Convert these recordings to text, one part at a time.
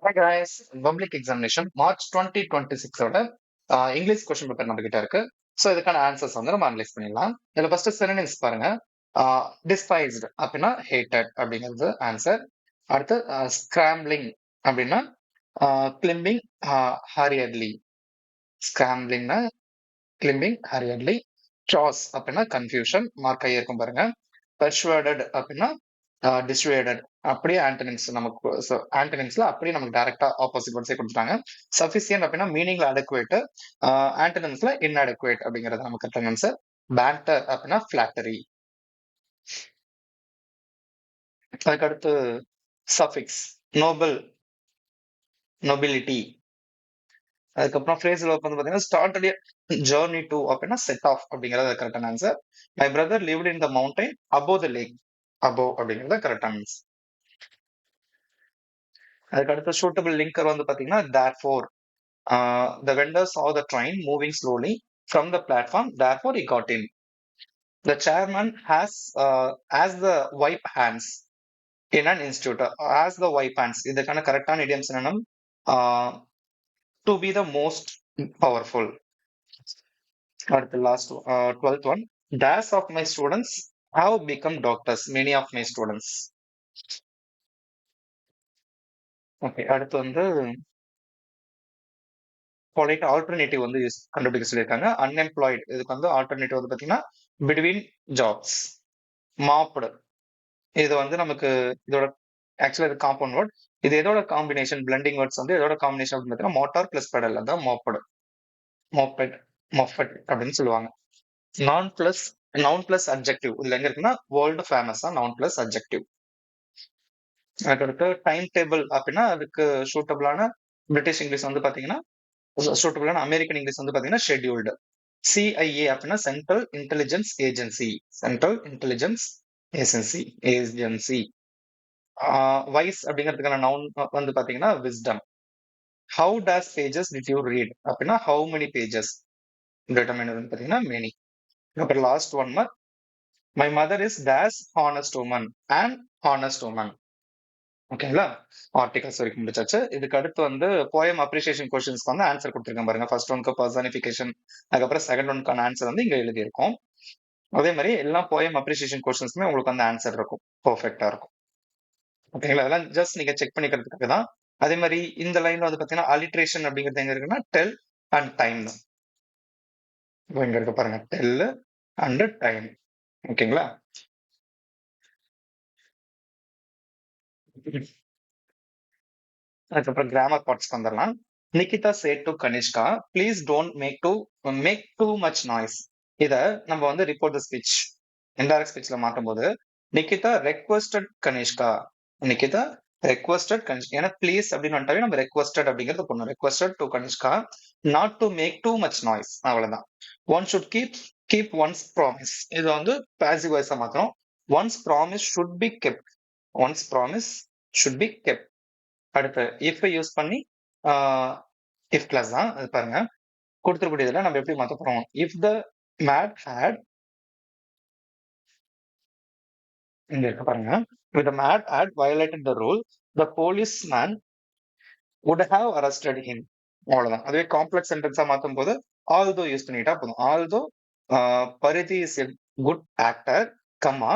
Hi guys, public examination March 2026ஓட English question paper நம்ம கிட்ட இருக்கு. ஸோ இதுக்கான ஆன்சர்ஸ் வந்து நம்ம அனலைஸ் பண்ணிடலாம். இதுல ஃபர்ஸ்ட் சினோனிம்ஸ் பாருங்க. டிஸ்பைஸ்டு அப்படின்னா ஹேட்டட் அப்படிங்கிறது ஆன்சர். அடுத்து ஸ்கிராம்பிளிங் அப்படின்னா கிளிம்பிங் ஹாரியர்லி. ஸ்கிராம்பிளிங்னா கிளிம்பிங் ஹாரியர்லி. சாஸ் அப்படின்னா கன்ஃபியூஷன் மார்க் ஆகியிருக்கும் பாருங்க. பெர்சுவேடட் அப்படின்னா டிஸ்வேடட். அப்படியே ஆண்டனிம்ஸ் நமக்கு ஆண்டனிம்ஸ்ல அப்படியே நமக்கு டைரக்டா ஆப்போசிட் வேர்ட்ஸே கொடுத்துட்டாங்க. சஃபிசியன்ட் அப்படின்னா மீனிங்ல அடக்குவேட், ஆண்டனிம்ஸ்ல இன்அடக்குவேட் அப்படிங்கிறது நமக்கு கரெக்டான ஆன்சர். பேண்டர் அப்படின்னா ஃபிளாட்டரி. அதுக்கு அடுத்து சஃபிக்ஸ் நோபல், நொபிலிட்டி. அதுக்கப்புறம் ஃப்ரேசல் ஒர்க் வந்து பாத்தீங்கன்னா ஸ்டார்டட் ஜர்னி டு அப்படின்னா செட் ஆஃப் அப்படிங்கிறது கரெக்டான answer. My brother lived in the mountain above the lake. Above அப்படிங்கிறது கரெக்டான ஆன்சர். அதுக்கு அடுத்த சூட்டபிள் லிங்கர் வந்து பாத்தீங்கன்னா therefore. The vendor saw the train moving slowly from the platform, therefore he got in. The chairman has the wipe hands in an institute. Has the wipe hands. இதுக்கான கரெக்டான idiom synonym to be the most powerful. அடுத்து last 12th one. Dash of my students have become doctors. Many of my students. Okay, அடுத்து வந்து polite alternative வந்து கண்டுபிடிக்க சொல்லியிருக்காங்க. Unemployed இதுக்கு வந்து ஆல்டர்னேட்டிவ் வந்து பாத்தீங்கன்னா பிட்வீன் ஜாப்ஸ். மாப்டு இது வந்து நமக்கு இதோட ஆக்சுவலா இது காம்பவுண்ட் வேர்ட். இது எதோட காம்பினேஷன் பிளண்டிங் வேர்ட்ஸ் வந்து எதோட காம்பினேஷன் அப்படின்னு பார்த்தீங்கன்னா மோட்டார் பிளஸ் பெடல், அதான் மோப்படு, மோப்பெட், மொஃபட் அப்படின்னு சொல்லுவாங்க. நவுன் பிளஸ் அட்ஜெக்டிவ் இதுல எங்க இருக்குன்னா வேர்ல்டு ஃபேமஸா நவுன் பிளஸ் அட்ஜெக்டிவ். அதுக்கடுத்து டைம் டேபிள் அப்படின்னா அதுக்கு சூட்டபிளான பிரிட்டிஷ் இங்கிலீஷ் வந்து பாத்தீங்கன்னா சூட்டபிளான அமெரிக்கன் இங்கிலீஷ் வந்து பாத்தீங்கன்னா ஷெட்யூல்டு. சிஐஏ அப்படின்னா central intelligence agency. Central intelligence agency. Wise அப்படிங்கிறதுக்கான நவுன் வந்து பாத்தீங்கன்னா wisdom. How dash pages did you read அப்படின்னா ஹவு மெனி பேஜஸ். டிட்டர்மைனர் வந்து பாத்தீங்கன்னா மெனி. அப்புறம் last one mark. My mother is dash honest woman and honest woman. ஓகேங்களா, articles வரைக்கும் முடிச்சாச்சு. இதுக்கு அடுத்து வந்து போயம் அப்ரிசியேஷன் கொஸ்டின்ஸ்க்கு வந்து ஆன்சர் கொடுத்துருக்கேன் பாருங்க. ஃபர்ஸ்ட் ஒன்க்கு பர்சனிஃபிகேஷன், அதுக்கப்புறம் செகண்ட் ஒன்க்கான ஆன்சர் வந்து இங்க எழுதியிருக்கோம். அதே மாதிரி எல்லா போயம் அப்ரிசியேஷன் கொஸ்டின்ஸ்க்குமே உங்களுக்கு வந்து ஆன்சர் இருக்கும், பெர்ஃபெக்டா இருக்கும். ஓகேங்களா, அதெல்லாம் ஜஸ்ட் நீங்க செக் பண்ணிக்கிறதுக்காக தான். அதே மாதிரி இந்த லைன்ல வந்து பாத்தீங்கன்னா அலிட்ரேஷன் அப்படிங்கிறது எங்க இருக்குன்னா டெல் அண்ட் டைம். இங்க இருக்கு பாருங்க, டெல் அண்ட் டைம். ஓகேங்களா, அதுக்கப்புறம் கிராமர் பார்ட்ஸ் வந்துடலாம். Nikita said to Kanishka please don't make too much noise. இத நம்ம வந்து ரிப்போர்ட் த ஸ்பீச் இன்டைரக்ட் ஸ்பீச்ல மாற்றும் போது நிகிதா ரெக்வஸ்டட் கனிஷ்கா. நிகிதா ரெக்வஸ்டட் கனிஷ்கா. ஏன்னா ப்ளீஸ் அப்படின்னு வந்துட்டாவே நம்ம ரெக்வஸ்டட் அப்படிங்கிறது பண்ணணும். Requested to Kanishka not to make too much noise. அவ்வளவுதான். One should keep one's promise. இது வந்து பாசிவ் வாய்ஸா மாத்தணும். One's promise should be kept. One's promise should be kept. அடுத்து இஃப் யூஸ் பண்ணி இஃப் கிளாஸ் தான் அது பாருங்க. கொடுத்துருக்கூடியதுல நம்ம எப்படி மாத்த போறோம். இஃப் த மேட் ஹேட், இங்க இருக்க பாருங்க. If the mad had violated the rule, the policeman would have arrested him. அவ்வளவுதான். அதுவே காம்ப்ளெக்ஸ் சென்டென்ஸா மாத்தும் போது ஆல்தோ யூஸ் பண்ணிட்டா போதும். Although Parithi is a good actor, comma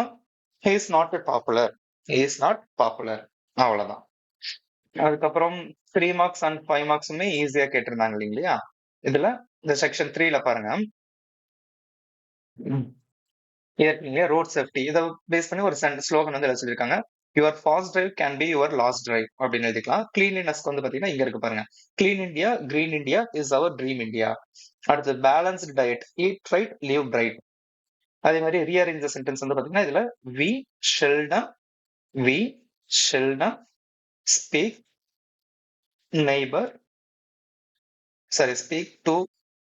he is not a popular. he is not popular. அவ்வளவுதான். அதுக்கப்புறம் 3 marks and 5 மார்க்ஸுமே ஈஸியா கேட்டிருந்தாங்க இல்லைங்களா. இதுல இந்த செக்ஷன் 3ல பாருங்க. ரோட் சேஃப்டி இதை பேஸ் பண்ணி ஒரு ஸ்லோகன் வந்து எழுத சொல்லியிருக்காங்க. Your fast drive can be your last drive அப்படின்னு எழுதிக்கலாம். கிளீன்லினஸ்க்கு வந்து பாத்தீங்கன்னா இங்க இருக்கு பாருங்க. Clean India, green India is our dream India. அடுத்து balanced diet, eat right live right. அதே மாதிரி ரீஅரேஞ்ச் சென்டென்ஸ் வந்து பாத்தீங்கன்னா இதுல we seldom speak neighbour, sorry speak to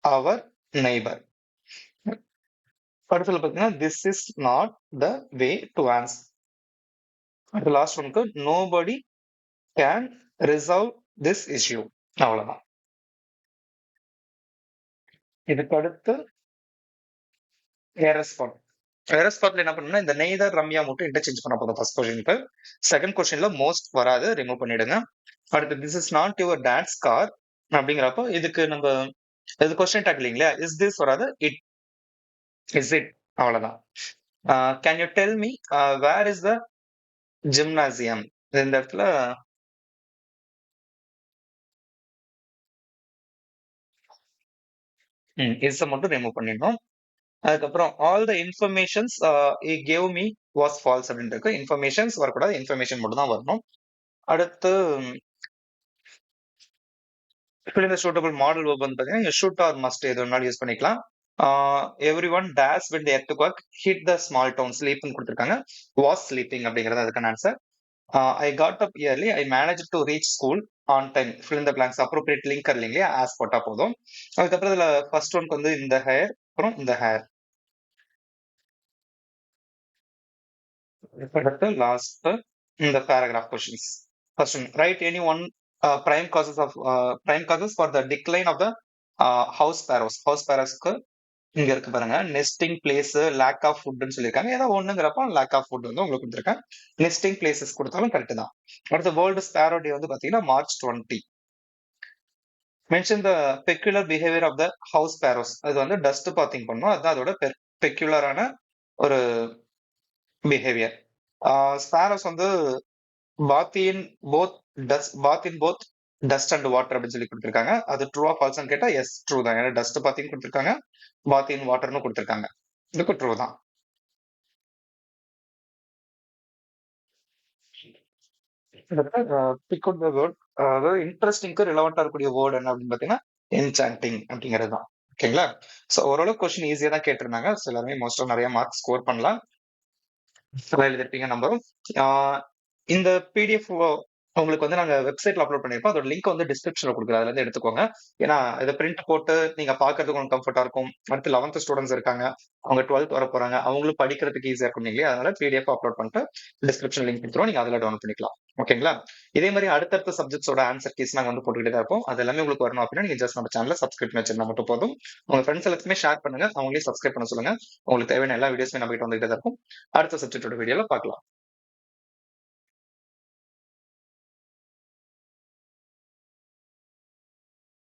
our neighbour. அடுத்தது பாத்தீங்கன்னா this is not the way to answer. அடுத்த last ஒன்க்கு nobody can resolve this issue. அவ்வளவுதான். இதுக்கு அடுத்து ஏரஸ்பாட். எரர் ஸ்பாட்ல என்ன பண்ணணும்னா இந்த நெய்தர் ரம்யா மட்டும் இன்டர்சேஞ்ச் பண்ண போதும் ஃபர்ஸ்ட் கொஸ்டினுக்கு. செகண்ட் கொஸ்டின்ல மோஸ்ட் வராது, ரிமூவ் பண்ணிடுங்க. அடுத்து this is not your dad's car அப்படிங்கிறப்போ இதுக்கு நம்ம இது கொஸ்டின் டேக் இல்லைங்களா, இஸ் திஸ் வராது, இட் இஸ் இட், அவ்வளவுதான். Can you tell me where is the gymnasium, இந்த இடத்துல இஸ் மட்டும் ரிமூவ் பண்ணிடணும். அதுக்கப்புறம் all the informations gave me was false அப்படின்னு இருக்கு. இன்ஃபர்மேஷன்ஸ் வரக்கூடாது, இன்ஃபர்மேஷன் மட்டும் தான் வரணும். அடுத்து fill in the suitable model verb வந்து பாத்தீங்கன்னா should or must எது வேணாலும் யூஸ் பண்ணிக்கலாம். Every one days when the earthquake hit the small town, sleepன்னு கொடுத்திருக்காங்க, was sleeping அப்படிங்கிறது அதுக்கான answer. I got up early, I managed to reach school on time, fill in the blanks, appropriate linker இல்லைங்களா, as போட்டா போதும். அதுக்கப்புறம் இதுல first ஒன்க்கு வந்து இந்த ஹேர், அப்புறம் இந்த ஹேர். அடுத்து லாஸ்ட் இந்த paragraph questions. First one, write any one prime causes for the decline of the house sparrows. House ஸ்பேரோஸ்க்கு இங்க இருக்கு பாருங்க, நெஸ்டிங் பிளேஸ், லேக் ஆஃப் ஃபுட்னு சொல்லியிருக்காங்க. ஏதோ ஒண்ணுங்கிறப்ப லேக் ஆஃப் ஃபுட் வந்து உங்களுக்கு கொடுத்துருக்கேன். நெஸ்டிங் பிளேசஸ் கொடுத்தாலும் கரெக்ட் தான். அடுத்து வேர்ல்டு ஸ்பேரோ டே வந்து பாத்தீங்கன்னா March 20. Mention the peculiar behaviour of the house sparrows. அது வந்து டஸ்ட் பாத்திங் பண்ணும், அதுதான் அதோட பெக்குலரான ஒரு பிஹேவியர். ஸ்பேரோஸ் வந்து bathe in both both dust and water அப்படின்னு சொல்லி கொடுத்துருக்காங்க. அது ட்ரூவா ஃபால்ஸ்னு கேட்டா எஸ் ட்ரூ தான். ஏன்னா டஸ்ட் பாத்தின்னு கொடுத்துருக்காங்க, பாத்தின் வாட்டர்னு கொடுத்துருக்காங்க. இதுக்கு ட்ரூ தான். பிக் அவுட் த வேர்ட், அதாவது இன்ட்ரெஸ்டிங்க்கு ரிலவெண்டா இருக்கக்கூடிய வேர்ட் என்ன அப்படின்னு பாத்தீங்கன்னா என்சாண்டிங் அப்படிங்கிறது தான். ஓகேங்களா? சோ ஓரளவுக்கு கொஸ்டின் ஈஸியா தான் கேட்டிருந்தாங்க. ஸோ எல்லாருமே மோஸ்டா நிறைய மார்க் ஸ்கோர் பண்ணலாம். எழுதிருப்பீங்க நம்பரும். இந்த பிடிஎஃப் உங்களுக்கு வந்து நாங்க வெப்சைட்ல அப்லோட் பண்ணிருப்போம். அதோட லிங்க் வந்து டிஸ்கிரிப்ஷன்ல கொடுக்குறேன், அதுல இருந்து எடுத்துக்கோங்க. ஏன்னா இதை பிரிண்ட் போட்டு நீங்க பாக்குறதுக்கு உங்களுக்கு கம்ஃபர்டா இருக்கும். அடுத்து 11th ஸ்டூடெண்ட்ஸ் இருக்காங்க, அவங்க 12th வர போறாங்க, அவங்களும் படிக்கிறதுக்கு ஈஸியா இருக்கும் இல்லையா, அதனால பிடிஎஃப் அப்லோட் பண்ணிட்டு டிஸ்கிரிப்ஷன் லிங்க் கொடுத்துருவோம், நீங்க அதுல டவுன்லோட் பண்ணிக்கலாம். ஓகேங்களா? இதே மாதிரி அடுத்தடுத்த சப்ஜெக்ட்ஸோட ஆன்சர் கீஸ் நாங்க வந்து போட்டுக்கிட்டே தான் இருப்போம். அது எல்லாமே உங்களுக்கு வரணும் அப்படின்னா நீங்க ஜஸ்ட் நம்ம சேனலை சப்ஸ்கிரைப் பண்ணி வச்சிருந்தா மட்டும் போதும். உங்க ஃப்ரெண்ட்ஸ் எல்லாத்துக்குமே ஷேர் பண்ணுங்க, அவங்களே சப்ஸ்கிரைப் பண்ண சொல்லுங்க. உங்களுக்கு தேவையான எல்லா வீடியோஸுமே நம்ம கிட்ட வந்துகிட்டே தான் இருக்கும். அடுத்த சப்ஜெக்டோட வீடியோல பார்க்கலாம்.